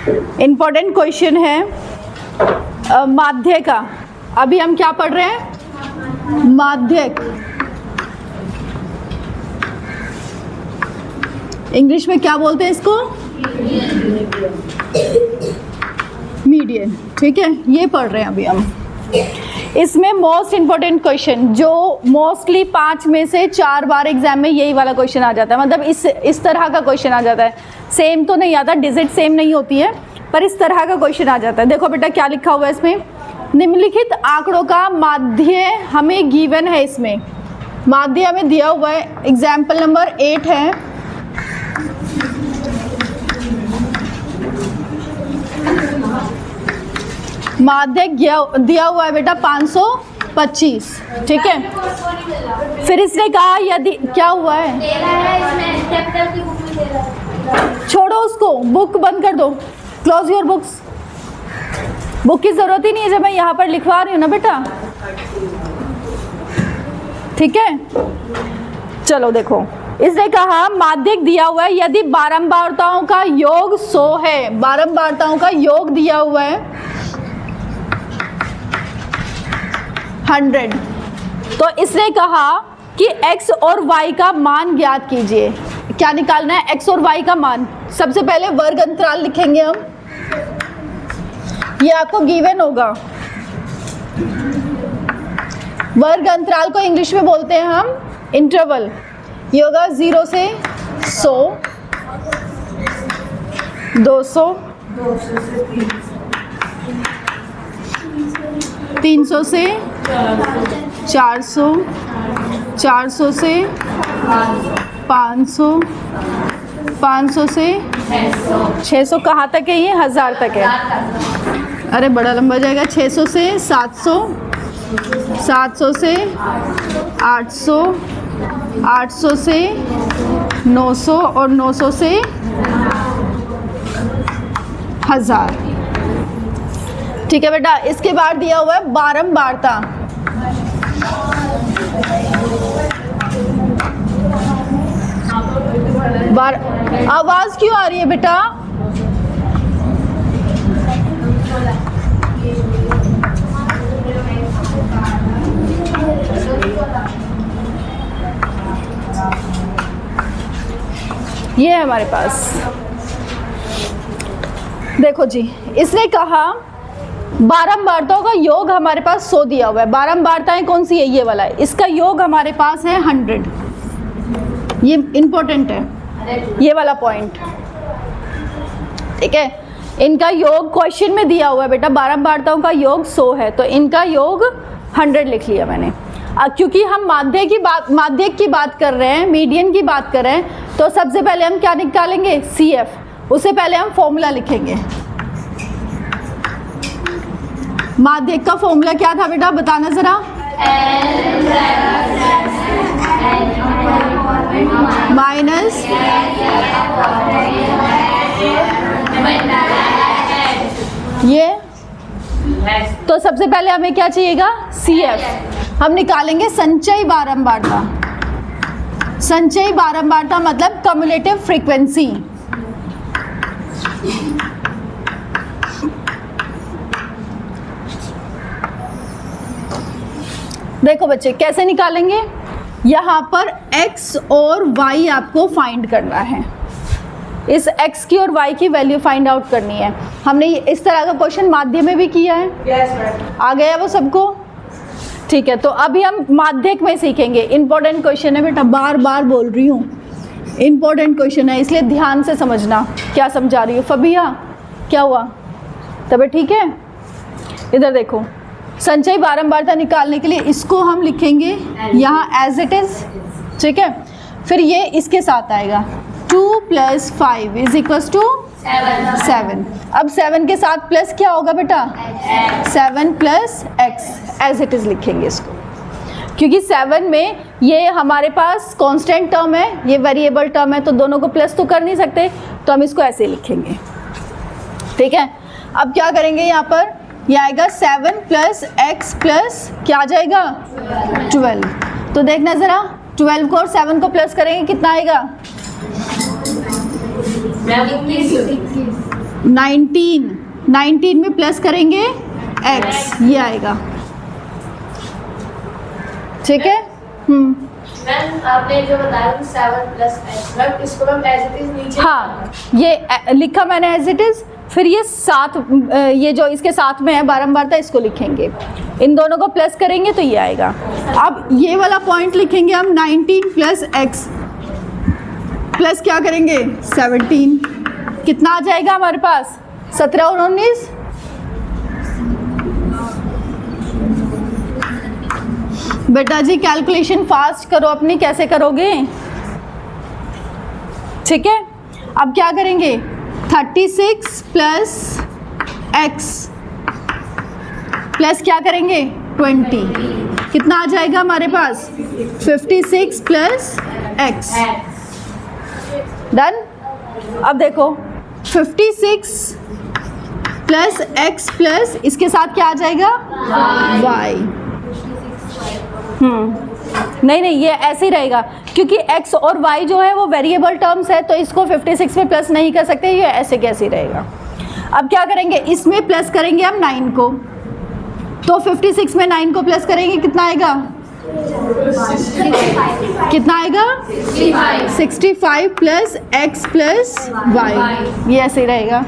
Important question है माध्य का। अभी हम क्या पढ़ रहे हैं? माध्यक। इंग्लिश में क्या बोलते हैं इसको? मीडियन। ठीक है, ये पढ़ रहे हैं अभी हम। इसमें मोस्ट इंपॉर्टेंट क्वेश्चन जो मोस्टली 5 में से 4 बार एग्जाम में यही वाला क्वेश्चन आ जाता है, मतलब इस तरह का क्वेश्चन आ जाता है। सेम तो नहीं आता, डिजिट सेम नहीं होती है, पर इस तरह का क्वेश्चन आ जाता है। देखो बेटा क्या लिखा हुआ है इसमें, निम्नलिखित आंकड़ों का माध्य हमें गिवन है। इसमें माध्य हमें दिया हुआ है, एग्जाम्पल नंबर 8 है। माध्य दिया हुआ है बेटा 525। ठीक है, फिर इसने कहा यदि क्या हुआ है, छोड़ो उसको, बुक बंद कर दो, क्लोज योर बुक्स। बुक की जरूरत ही नहीं है जब मैं यहाँ पर लिखवा रही हूँ ना बेटा। ठीक है, चलो देखो, इसने कहा माध्यक दिया हुआ है यदि बारंबारताओं का योग 100 है। बारंबारताओं का योग दिया हुआ है 100। तो इसने कहा कि x और y का मान ज्ञात कीजिए। क्या निकालना है? x और y का मान। सबसे पहले वर्ग अंतराल लिखेंगे हम, ये आपको गिवन होगा। वर्ग अंतराल को इंग्लिश में बोलते हैं हम इंटरवल। ये होगा 0 से 100, 200, 300 से 400, 400 से 500, 500 से 600। कहाँ तक है ये? 1000 तक है। अरे बड़ा लंबा जाएगा। 600 से 700, 700 से 800, 800 से 900 और 900 से 1000। ठीक है बेटा, इसके बाद दिया हुआ है बारंबारता। आवाज क्यों आ रही है बेटा? ये है हमारे पास। देखो जी, इसने कहा बारंबारताओं का योग हमारे पास 100 दिया हुआ है। बारंबारताएं कौन सी है? ये वाला है। इसका योग हमारे पास है 100। ये इंपॉर्टेंट है, ये वाला पॉइंट। ठीक है, इनका योग क्वेश्चन में दिया हुआ है बेटा। बारंबारताओं का योग 100 है, तो इनका योग 100 लिख लिया मैंने। क्योंकि हम माध्यक की बात कर रहे हैं, मीडियन की बात कर रहे हैं, तो सबसे पहले हम क्या निकालेंगे? CF। उससे पहले हम फॉर्मूला लिखेंगे। माध्यक का फॉर्मूला क्या था बेटा, बताना जरा। माइनस ये। तो सबसे पहले हमें क्या चाहिएगा? CF। हम निकालेंगे संचयी बारंबारता। संचयी बारंबारता मतलब कम्युलेटिव फ्रीक्वेंसी। देखो बच्चे कैसे निकालेंगे, यहाँ पर x और y आपको फाइंड करना है। इस x की और y की वैल्यू फाइंड आउट करनी है। हमने इस तरह का क्वेश्चन माध्य में भी किया है। yes, आ गया वो सबको? ठीक है, तो अभी हम माध्यक में सीखेंगे। इंपॉर्टेंट क्वेश्चन है बेटा, बार बार बोल रही हूँ, इंपॉर्टेंट क्वेश्चन है, इसलिए ध्यान से समझना क्या समझा रही हूँ। फबिया क्या हुआ? तबीयत ठीक है? इधर देखो, संचयी बारंबारता निकालने के लिए इसको हम लिखेंगे यहाँ एज इट इज। ठीक है, फिर ये इसके साथ आएगा 2 + 5 = 7। अब 7 के साथ प्लस क्या होगा बेटा? 7 + x एज इट इज लिखेंगे इसको, क्योंकि 7 में ये हमारे पास कांस्टेंट टर्म है, ये वेरिएबल टर्म है, तो दोनों को प्लस तो कर नहीं सकते, तो हम इसको ऐसे लिखेंगे। ठीक है, अब क्या करेंगे, यहाँ पर ये आएगा 7 + x प्लस क्या आ जाएगा? 12। तो देखना ज़रा, 12 को और 7 को प्लस करेंगे कितना आएगा? 19 में प्लस करेंगे x, ये आएगा। ठीक है। मैम आपने जो बताया 7 + x, मैम इसको मैम एज इट इज नीचे, हाँ ये लिखा मैंने एज इट इज, फिर ये साथ ये जो इसके साथ में है बारंबारता, इसको लिखेंगे, इन दोनों को प्लस करेंगे तो ये आएगा। अब ये वाला पॉइंट लिखेंगे हम 19 + x प्लस क्या करेंगे 17, कितना आ जाएगा हमारे पास 17 और 19, बेटा जी कैलकुलेशन फास्ट करो अपनी, कैसे करोगे? ठीक है, अब क्या करेंगे 36 + x प्लस क्या करेंगे 20, कितना आ जाएगा हमारे पास 56 + x। डन। अब देखो 56 + x प्लस इसके साथ क्या आ जाएगा y। नहीं ये ऐसे ही रहेगा, क्योंकि x और y जो है वो वेरिएबल टर्म्स है, तो इसको 56 में प्लस नहीं कर सकते, ये ऐसे कैसे रहेगा। अब क्या करेंगे, इसमें प्लस करेंगे हम 9 को, तो 56 में 9 को प्लस करेंगे, कितना आएगा 65। कितना आएगा 65 + x + y, ये ऐसे ही रहेगा।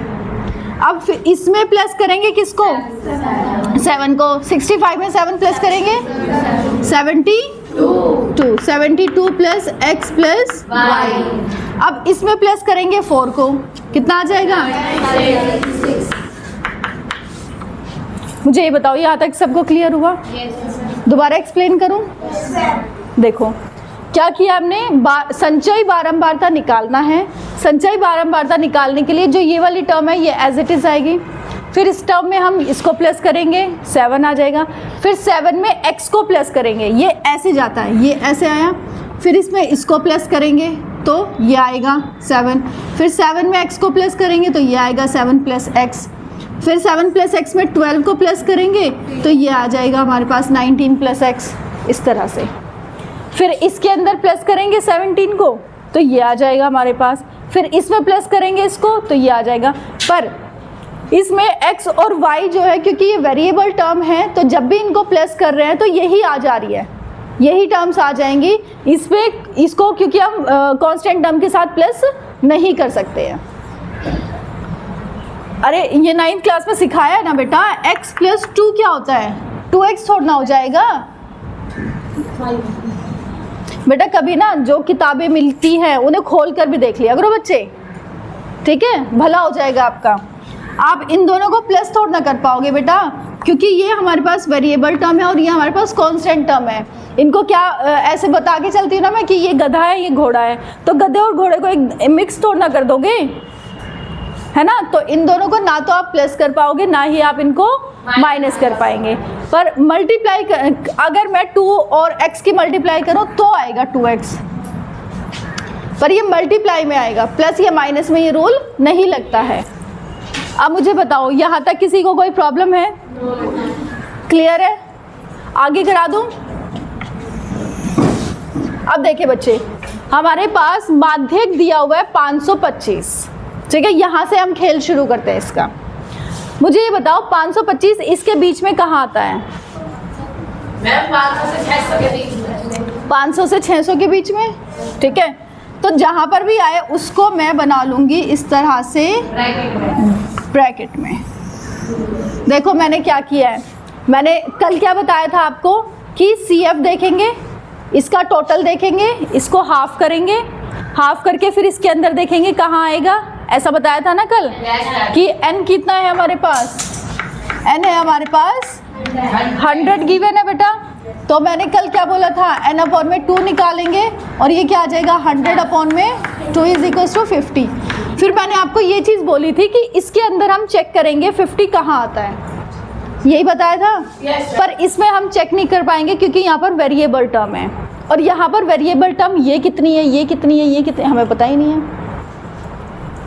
अब फिर इसमें प्लस करेंगे किसको 7 को, 65 में 7 प्लस करेंगे 72 + x + y। अब इसमें प्लस करेंगे 4 को, कितना आ जाएगा मुझे ये बताओ, यहाँ तक सबको क्लियर हुआ? दोबारा एक्सप्लेन करूँ? देखो क्या किया हमने, संचयी बारंबारता निकालना है। संचयी बारंबारता निकालने के लिए जो ये वाली टर्म है ये एज इट इज आएगी, फिर इस टर्म में हम इसको प्लस करेंगे 7 आ जाएगा, फिर 7 में x को प्लस करेंगे, ये ऐसे जाता है, ये ऐसे आया, फिर इसमें इसको प्लस करेंगे तो ये आएगा 7, फिर 7 में x को प्लस करेंगे तो ये आएगा 7 + x, फिर 7 + x में 12 को प्लस करेंगे तो ये आ जाएगा हमारे पास 19 + x, इस तरह से। फिर इसके अंदर प्लस करेंगे 17 को तो ये आ जाएगा हमारे पास, फिर इसमें प्लस करेंगे इसको तो ये आ जाएगा। पर इसमें x और y जो है, क्योंकि ये वेरिएबल टर्म है, तो जब भी इनको प्लस कर रहे हैं तो यही आ जा रही है, यही टर्म्स आ जाएंगी इसमें, इसको क्योंकि हम कांस्टेंट टर्म के साथ प्लस नहीं कर सकते हैं। अरे ये 9th क्लास में सिखाया है ना बेटा, x + 2 क्या होता है, 2x छोड़ना हो जाएगा बेटा। कभी ना जो किताबें मिलती हैं उन्हें खोल कर भी देख लिया करो बच्चे, ठीक है, भला हो जाएगा आपका। आप इन दोनों को प्लस थोड़ा ना कर पाओगे बेटा, क्योंकि ये हमारे पास वेरिएबल टर्म है और ये हमारे पास कांस्टेंट टर्म है। इनको क्या ऐसे बता के चलती हूँ ना मैं कि ये गधा है ये घोड़ा है, तो गधे और घोड़े को एक मिक्स थोड़ा ना कर दोगे, है ना। तो इन दोनों को ना तो आप प्लस कर पाओगे, ना ही आप इनको माइनस कर पाएंगे। पर मल्टीप्लाई अगर मैं 2 और x की मल्टीप्लाई करूँ तो आएगा 2x, पर ये मल्टीप्लाई में आएगा, प्लस या माइनस में ये रूल नहीं लगता है। अब मुझे बताओ यहाँ तक किसी को कोई प्रॉब्लम है? क्लियर है? आगे करा दूँ? अब देखिए बच्चे, हमारे पास माध्यक दिया हुआ है 525, ठीक है, यहाँ से हम खेल शुरू करते हैं इसका। मुझे ये बताओ 525 इसके बीच में कहाँ आता है? मैम 500 से 600 के बीच में। 500 से 600 के बीच में, ठीक है। तो जहाँ पर भी आए उसको मैं बना लूँगी इस तरह से ब्रैकेट में। देखो मैंने क्या किया है, मैंने कल क्या बताया था आपको कि CF देखेंगे, इसका टोटल देखेंगे, इसको हाफ करेंगे, हाफ करके फिर इसके अंदर देखेंगे कहाँ आएगा, ऐसा बताया था ना कल कि n कितना है हमारे पास, n है हमारे पास 100 गिवन है बेटा। तो मैंने कल क्या बोला था, n/2 निकालेंगे और ये क्या आ जाएगा 100/2 = 50। फिर मैंने आपको ये चीज़ बोली थी कि इसके अंदर हम चेक करेंगे 50 कहाँ आता है, यही बताया था। पर इसमें हम चेक नहीं कर पाएंगे क्योंकि यहाँ पर वेरिएबल टर्म है, और यहाँ पर वेरिएबल टर्म ये कितनी है, ये कितनी है, ये कितनी, हमें पता ही नहीं है,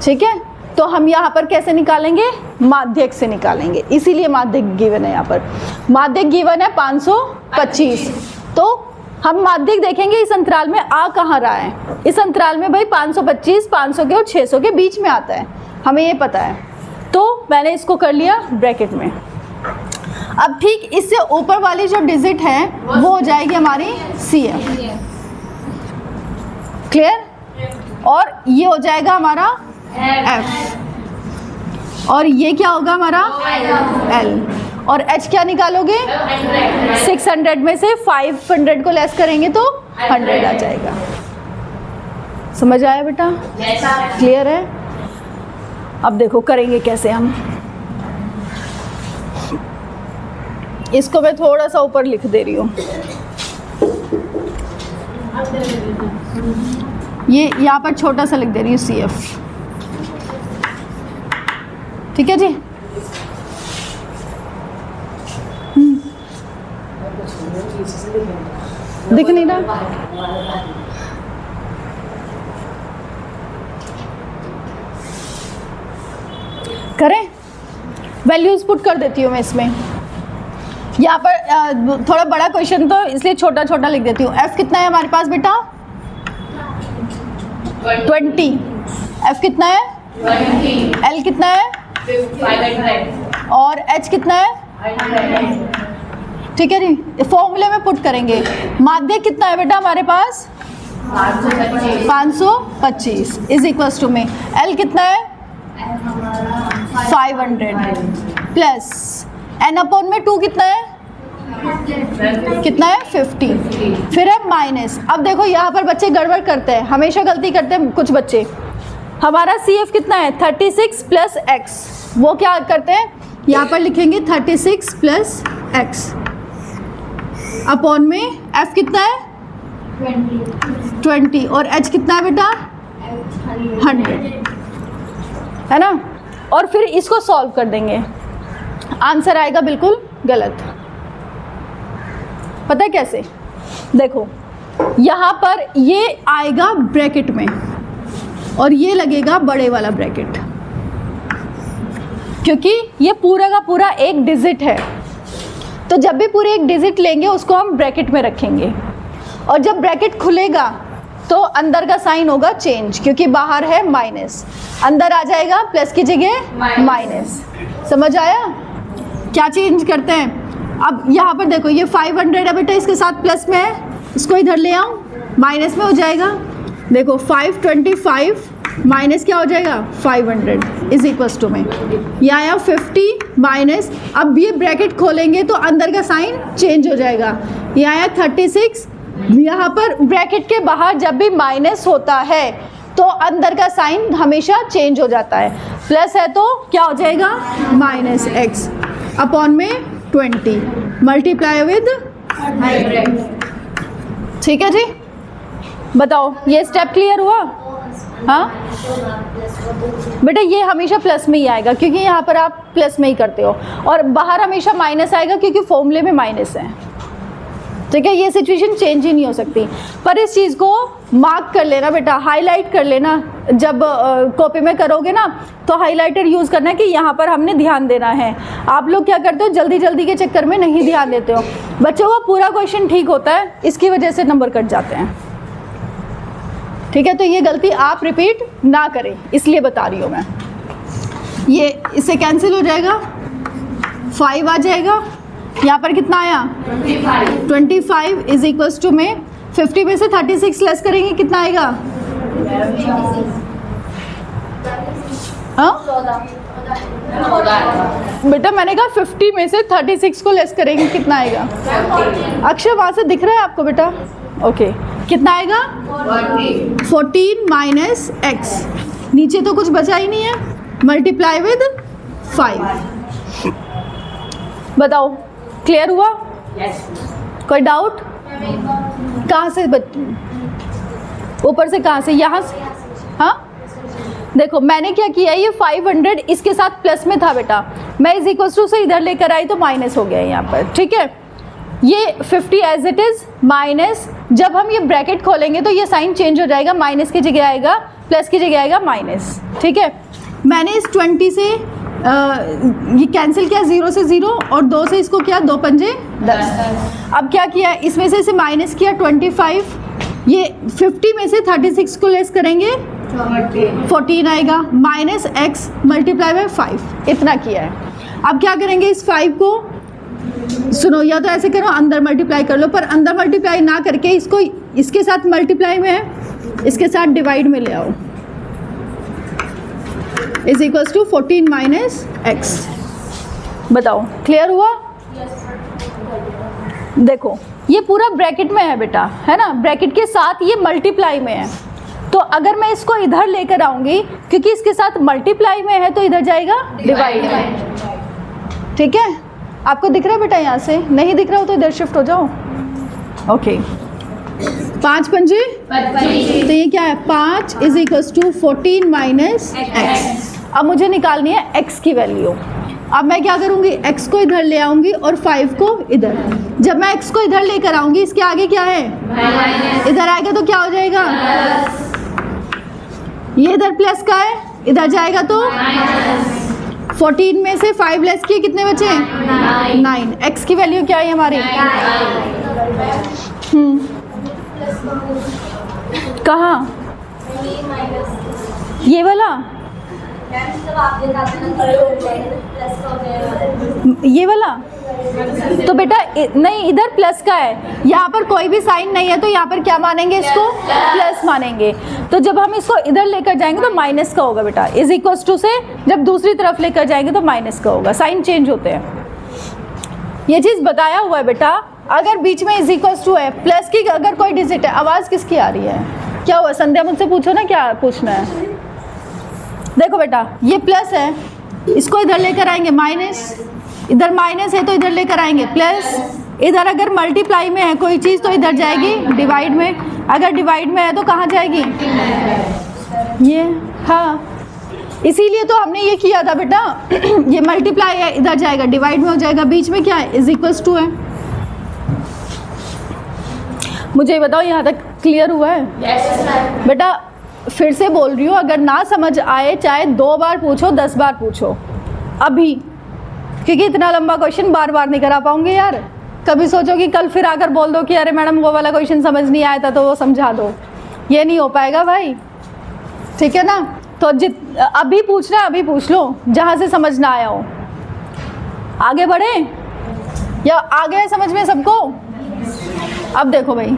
ठीक है। तो हम यहाँ पर कैसे निकालेंगे, माध्यक से निकालेंगे, इसीलिए माध्यक गिवन है। यहाँ पर माध्यक गिवन है 525, तो हम माध्यक देखेंगे इस अंतराल में आ कहाँ रहा है। इस अंतराल में भाई 525 500 के और 600 के बीच में आता है, हमें ये पता है, तो मैंने इसको कर लिया ब्रैकेट में। अब ठीक इससे ऊपर वाली जो डिजिट है वो हो जाएगी हमारी CF, क्लियर? और ये हो जाएगा हमारा F, और ये क्या होगा हमारा L, और H क्या निकालोगे? 600 में से 500 को लेस करेंगे तो 100 आ जाएगा। समझ आया बेटा? क्लियर है? अब देखो करेंगे कैसे हम। इसको मैं थोड़ा सा ऊपर लिख दे रही हूँ, ये यहाँ पर छोटा सा लिख दे रही हूँ CF, ठीक है जी? दिख नहीं रहा? करें? वैल्यूज पुट कर देती हूँ मैं इसमें। यहाँ पर थोड़ा बड़ा क्वेश्चन तो इसलिए छोटा छोटा लिख देती हूँ। F कितना है हमारे पास बेटा? 20। F कितना है? 20। L कितना है? 500। और H कितना है? 100। ठीक है जी, फॉर्मूले में पुट करेंगे। माध्य कितना है बेटा हमारे पास? 525 इज इक्वल्स टू में L कितना है? 500 प्लस n अपॉन में 2 कितना है? कितना है? 50। फिर है माइनस। अब देखो यहाँ पर बच्चे गड़बड़ करते हैं, हमेशा गलती करते हैं कुछ बच्चे। हमारा CF कितना है? 36 प्लस x। वो क्या करते हैं, यहाँ पर लिखेंगे 36 प्लस x अपॉन में F कितना है? 20 और H कितना है बेटा? 100, है ना? और फिर इसको सॉल्व कर देंगे, आंसर आएगा बिल्कुल गलत। पता है कैसे? देखो यहाँ पर ये आएगा ब्रैकेट में और ये लगेगा बड़े वाला ब्रैकेट, क्योंकि ये पूरा का पूरा एक डिजिट है। तो जब भी पूरे एक डिजिट लेंगे उसको हम ब्रैकेट में रखेंगे, और जब ब्रैकेट खुलेगा तो अंदर का साइन होगा चेंज, क्योंकि बाहर है माइनस, अंदर आ जाएगा प्लस की जगह माइनस। समझ आया? क्या चेंज करते हैं? अब यहाँ पर देखो ये 500 है बेटा, इसके साथ प्लस में है, इसको इधर ले आऊँ, माइनस में हो जाएगा। देखो 525 माइनस क्या हो जाएगा? 500 इज इक्वल्स टू में ये आया 50 माइनस। अब ये ब्रैकेट खोलेंगे तो अंदर का साइन चेंज हो जाएगा, ये आया 36। यहाँ पर ब्रैकेट के बाहर जब भी माइनस होता है तो अंदर का साइन हमेशा चेंज हो जाता है। प्लस है तो क्या हो जाएगा? माइनस x अपॉन में 20 मल्टीप्लाई विद 100। ठीक है जी, बताओ ये स्टेप क्लियर हुआ? हाँ बेटा, ये हमेशा प्लस में ही आएगा क्योंकि यहाँ पर आप प्लस में ही करते हो, और बाहर हमेशा माइनस आएगा क्योंकि फॉर्मूले में माइनस है। ठीक है, ये सिचुएशन चेंज ही नहीं हो सकती। पर इस चीज़ को मार्क कर लेना बेटा, हाईलाइट कर लेना। जब कॉपी में करोगे ना तो हाईलाइटर यूज़ करना है कि यहाँ पर हमने ध्यान देना है। आप लोग क्या करते हो, जल्दी जल्दी के चक्कर में नहीं ध्यान देते हो। बच्चों का पूरा क्वेश्चन ठीक होता है, इसकी वजह से नंबर कट जाते हैं। ठीक है, तो ये गलती आप रिपीट ना करें, इसलिए बता रही हूँ मैं। ये इससे कैंसिल हो जाएगा, 5 आ जाएगा। यहाँ पर कितना आया? 25 इज इक्वल्स टू में 50 में से 36 लेस करेंगे, कितना आएगा? हाँ बेटा, मैंने कहा 50 में से 36 को लेस करेंगे, कितना आएगा? अक्षय वहाँ से दिख रहा है आपको बेटा? ओके, कितना आएगा? 14 माइनस x, नीचे तो कुछ बचा ही नहीं है, मल्टीप्लाई विद 5। बताओ क्लियर हुआ? कोई डाउट? कहाँ से ऊपर से कहाँ से? यहाँ से? हाँ देखो मैंने क्या किया, ये 500 इसके साथ प्लस में था बेटा, मैं इज इक्वल्स टू से इधर लेकर आई तो माइनस हो गया यहाँ पर। ठीक है, ये 50 एज इट इज़ माइनस, जब हम ये ब्रैकेट खोलेंगे तो ये साइन चेंज हो जाएगा, माइनस की जगह आएगा प्लस की जगह आएगा माइनस। ठीक है, मैंने इस 20 से ये कैंसिल किया, 0 से 0 और 2 से इसको किया, 2 पंजे 10। अब क्या किया, इसमें से इसे माइनस किया 25 ये 50 में से 36 को लेस करेंगे 14 आएगा, माइनस x मल्टीप्लाई बाय 5, इतना किया है। अब क्या करेंगे, इस 5 को सुनो, या तो ऐसे करो अंदर मल्टीप्लाई कर लो, पर अंदर मल्टीप्लाई ना करके इसको इसके साथ मल्टीप्लाई में है, इसके साथ डिवाइड में ले आओ, is equals to 14 minus x। बताओ क्लियर हुआ? देखो ये पूरा ब्रैकेट में है बेटा, है ना, ब्रैकेट के साथ ये मल्टीप्लाई में है, तो अगर मैं इसको इधर लेकर आऊंगी, क्योंकि इसके साथ मल्टीप्लाई में है तो इधर जाएगा डिवाइड में। ठीक है, आपको दिख रहा है बेटा? यहाँ से नहीं दिख रहा हो तो इधर शिफ्ट हो जाओ। ओके, 5 पंजे, तो ये क्या है, 5 is equals to 14 minus x। अब मुझे निकालनी है x की वैल्यू। अब मैं क्या करूँगी, x को इधर ले आऊँगी और 5 को इधर। जब मैं x को इधर लेकर आऊँगी, इसके आगे क्या है, इधर आएगा तो क्या हो जाएगा, ये इधर प्लस का है, इधर जाएगा तो 14 में से 5 लेस किए, कितने बचे, 9। x की वैल्यू क्या है हमारी, कहाँ, ये वाला, ये वाला तो बेटा नहीं, इधर प्लस का है, यहाँ पर कोई भी साइन नहीं है, तो यहाँ पर क्या मानेंगे, इसको प्लस मानेंगे। तो जब हम इसको इधर लेकर जाएंगे तो माइनस का होगा बेटा, इज इक्वल्स टू से जब दूसरी तरफ लेकर जाएंगे तो माइनस का होगा, साइन चेंज होते हैं। ये चीज़ बताया हुआ है बेटा। अगर बीच में इज इक्वल्स टू है, प्लस की अगर कोई डिजिट है, आवाज़ किसकी आ रही है, क्या हुआ, संध्या मुझसे पूछो ना क्या पूछना है। देखो बेटा ये प्लस है, इसको इधर लेकर आएंगे माइनस, इधर माइनस है तो इधर लेकर आएंगे प्लस, इधर अगर मल्टीप्लाई में है कोई चीज़ तो इधर जाएगी डिवाइड में, अगर डिवाइड में है तो कहाँ जाएगी, ये, हाँ, इसीलिए तो हमने ये किया था बेटा। ये मल्टीप्लाई है, इधर जाएगा डिवाइड में हो जाएगा, बीच में क्या है, इज इक्वल्स टू है। मुझे बताओ यहाँ तक क्लियर हुआ है? yes, बेटा फिर से बोल रही हूँ, अगर ना समझ आए चाहे 2 बार पूछो 10 बार पूछो अभी, क्योंकि इतना लंबा क्वेश्चन बार बार नहीं करा पाऊंगे यार। कभी सोचो कि कल फिर आकर बोल दो कि अरे मैडम वो वाला क्वेश्चन समझ नहीं आया था तो वो समझा दो, ये नहीं हो पाएगा भाई, ठीक है ना। तो अभी पूछना है, अभी पूछ लो जहाँ से समझ ना आया हो। आगे बढ़े या आ गया समझ में सबको? अब देखो भाई,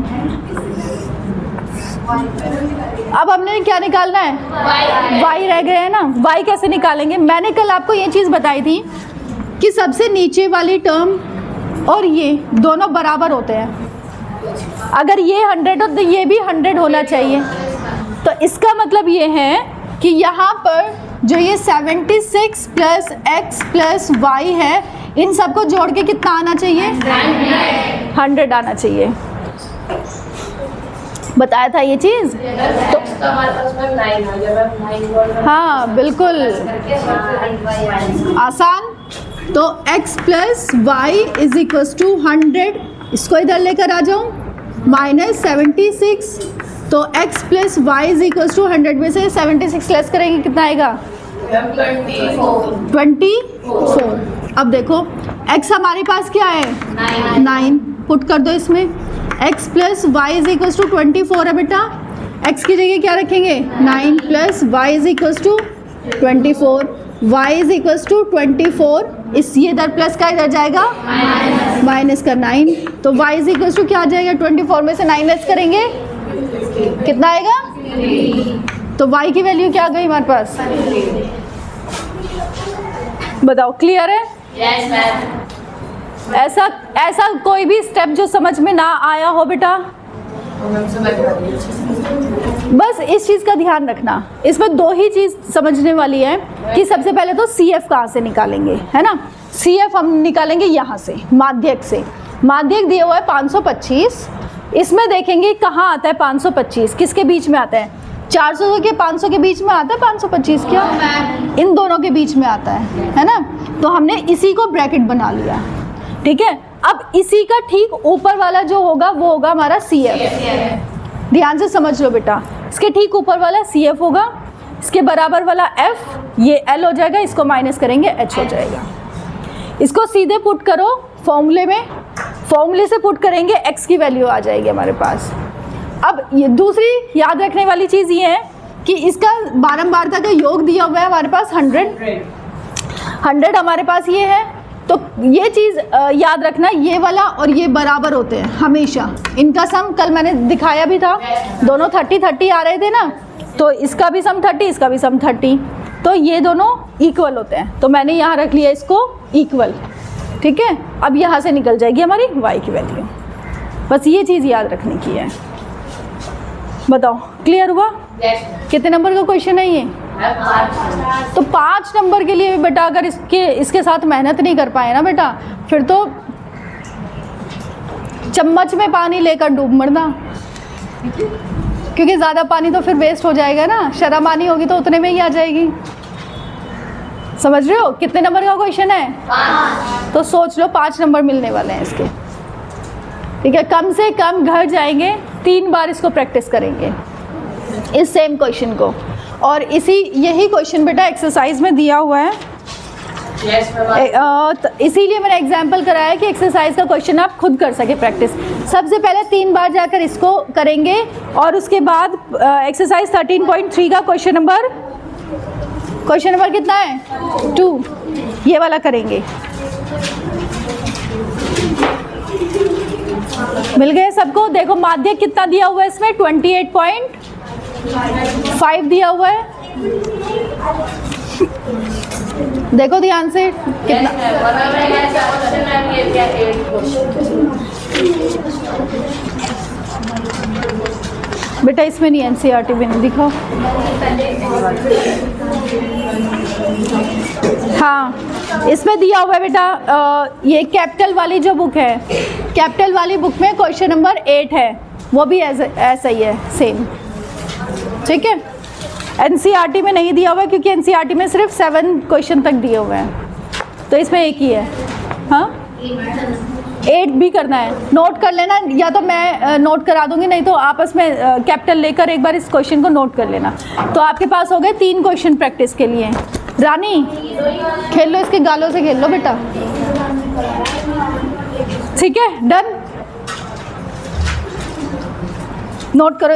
अब हमने क्या निकालना है, y रह गए हैं ना। y कैसे निकालेंगे, मैंने कल आपको ये चीज़ बताई थी कि सबसे नीचे वाली टर्म और ये दोनों बराबर होते हैं। अगर ये 100 हो तो ये भी 100 होना चाहिए। तो इसका मतलब ये है कि यहाँ पर जो ये 76 प्लस x प्लस y है, इन सबको जोड़ के कितना आना चाहिए, 100 आना चाहिए। बताया था ये चीज़ तो हमारे पास में 9 आ गया, हाँ बिल्कुल आसान। तो x plus y is equals to 100, इसको इधर लेकर आ जाऊँ, माइनस 76, तो x plus y is equals to 100 में से 76 लेस करेंगे कितना आएगा, 24। अब देखो x हमारे पास क्या है, 9 पुट कर दो इसमें, x plus y is equals to 24 है बेटा, x की जगह क्या रखेंगे, 9 plus y is equals to 24, y is equals to 24, इस ये इधर प्लस का इधर जाएगा माइनस का 9, तो y इज इक्वल्स टू क्या आ जाएगा, 24 में से 9 लेस करेंगे कितना आएगा, तो y की वैल्यू क्या आ गई हमारे पास, बताओ क्लियर है? Yes ma'am. ऐसा कोई भी स्टेप जो समझ में ना आया हो बेटा, बस इस चीज़ का ध्यान रखना। इसमें 2 ही चीज़ समझने वाली है कि सबसे पहले तो CF कहाँ से निकालेंगे, है ना। CF हम निकालेंगे यहाँ से, माध्यक से। माध्यक दिया हुआ है 525, इसमें देखेंगे कहाँ आता है 525, किसके बीच में आता है, 400 के 500 के बीच में आता है 525, क्या इन दोनों के बीच में आता है ना। तो हमने इसी को ब्रैकेट बना लिया, ठीक है। अब इसी का ठीक ऊपर वाला जो होगा वो होगा हमारा CF। ध्यान से समझ लो बेटा, इसके ठीक ऊपर वाला CF होगा, इसके बराबर वाला F, ये L हो जाएगा, इसको माइनस करेंगे H हो जाएगा। इसको सीधे पुट करो फॉर्मूले में, फॉर्मूले से पुट करेंगे x की वैल्यू आ जाएगी हमारे पास। अब ये दूसरी याद रखने वाली चीज़ ये है कि इसका बारंबारता का योग दिया हुआ है हमारे पास 100 हमारे पास ये है। तो ये चीज़ याद रखना, ये वाला और ये बराबर होते हैं हमेशा। इनका सम कल मैंने दिखाया भी था, दोनों 30-30 आ रहे थे ना, तो इसका भी सम 30, इसका भी सम 30, तो ये दोनों इक्वल होते हैं। तो मैंने यहाँ रख लिया इसको इक्वल, ठीक है। अब यहाँ से निकल जाएगी हमारी y की वैल्यू। बस ये चीज़ याद रखने की है। बताओ क्लियर हुआ? कितने नंबर का क्वेश्चन है ये? तो 5 नंबर के लिए बेटा अगर इसके साथ मेहनत नहीं कर पाए ना बेटा, फिर तो चम्मच में पानी लेकर डूब मरना, क्योंकि ज़्यादा पानी तो फिर वेस्ट हो जाएगा ना। शर्म आनी होगी तो उतने में ही आ जाएगी। समझ रहे हो? कितने नंबर का क्वेश्चन है? 5। तो सोच लो 5 नंबर मिलने वाले हैं इसके, ठीक है। कम से कम घर जाएंगे 3 बार इसको प्रैक्टिस करेंगे, इस सेम क्वेश्चन को। और यही क्वेश्चन बेटा एक्सरसाइज में दिया हुआ है। इसीलिए मैंने एग्जाम्पल कराया कि एक्सरसाइज का क्वेश्चन आप खुद कर सके प्रैक्टिस। सबसे पहले 3 बार जाकर इसको करेंगे और उसके बाद एक्सरसाइज 13.3 का क्वेश्चन नंबर कितना है? 2, ये वाला करेंगे। मिल गए सबको? देखो माध्यक कितना दिया हुआ है इसमें, 28.5 दिया हुआ है। देखो ध्यान से कितना। बेटा इसमें नहीं, एनसीईआरटी में नहीं, दिखाओ। हाँ इसमें दिया हुआ है बेटा, ये कैपिटल वाली जो बुक है, कैपिटल वाली बुक में क्वेश्चन नंबर 8 है, वो भी ऐसा ही है सेम, ठीक है। एनसीईआरटी में नहीं दिया हुआ है क्योंकि एनसीईआरटी में सिर्फ 7 क्वेश्चन तक दिए हुए हैं, तो इसमें एक ही है। हाँ 8 भी करना है, नोट कर लेना, या तो मैं नोट करा दूंगी, नहीं तो आपस में कैपिटल लेकर एक बार इस क्वेश्चन को नोट कर लेना। तो आपके पास हो गए 3 क्वेश्चन प्रैक्टिस के लिए। रानी खेल लो, इसके गालों से खेल लो बेटा, ठीक है। डन, नोट करो।